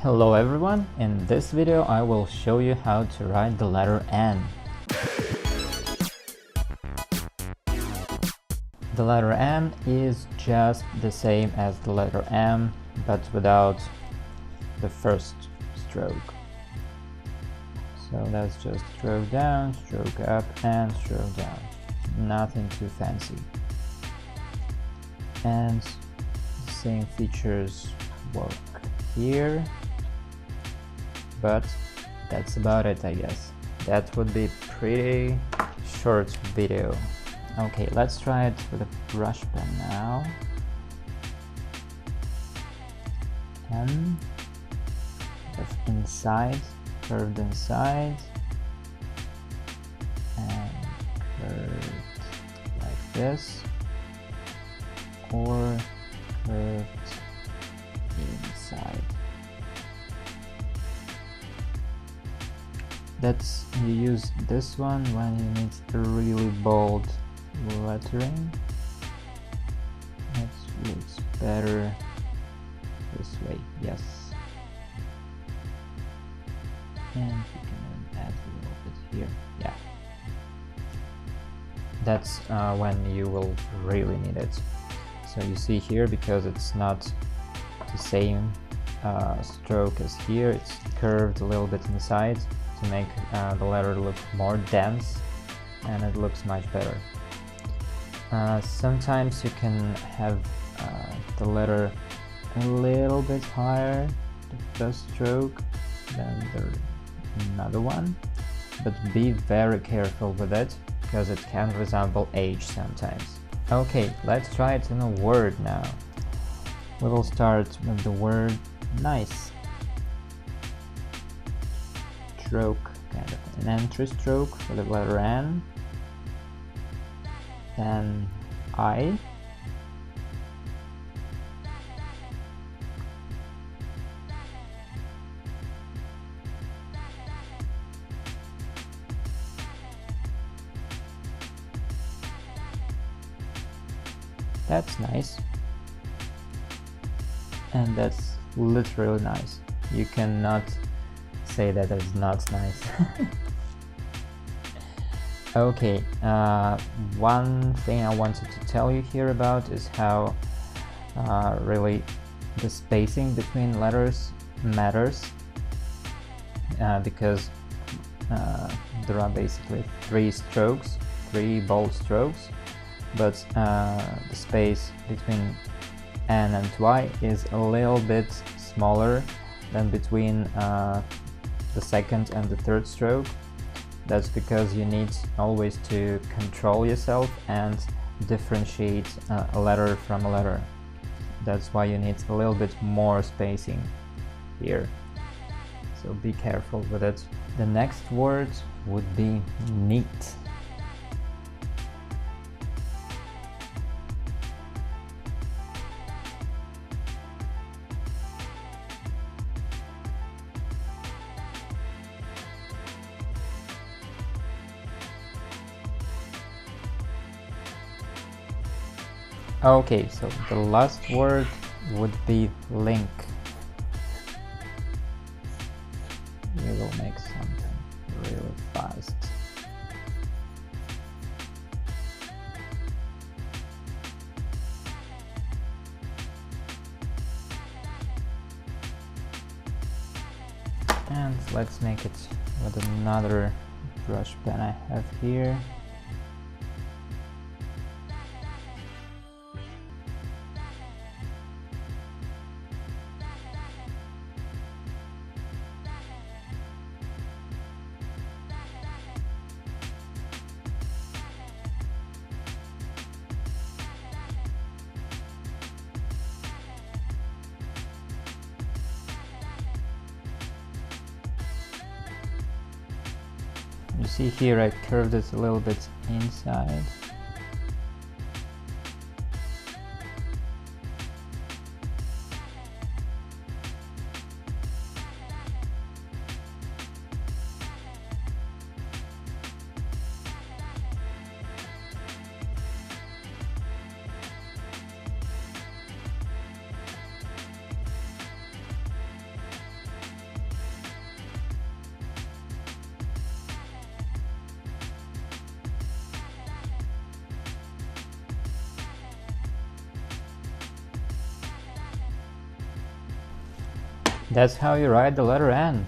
Hello everyone, in this video I will show you how to write the letter N. The letter N is just the same as the letter M, but without the first stroke. So that's just stroke down, stroke up, and stroke down. Nothing too fancy. And the same features work here. But that's about it, I guess. That would be pretty short video. Okay, let's try it with a brush pen now. And inside, curved inside, and curved like this, or curved inside. You use this one when you need a really bold lettering. It looks better this way, yes. And we can add a little bit here, yeah. That's when you will really need it. So you see here, because it's not the same stroke as here, it's curved a little bit inside to make the letter look more dense, and it looks much better. Sometimes you can have the letter a little bit higher, the first stroke, than another one, but be very careful with it, because it can resemble H sometimes. Okay, let's try it in a word now. We will start with the word nice. Stroke, kind of an entry stroke for the letter N, then I, that's nice, and that's literally nice. You cannot say that it's not nice. Okay, one thing I wanted to tell you here about is how really the spacing between letters matters, because there are basically three bold strokes, but the space between N and Y is a little bit smaller than between the second and the third stroke. That's because you need always to control yourself and differentiate a letter from a letter. That's why you need a little bit more spacing here. So be careful with it. The next word would be neat. Okay, so the last word would be link. We will make something really fast. And let's make it with another brush pen I have here. You see here I curved it a little bit inside. that's how you write the letter N.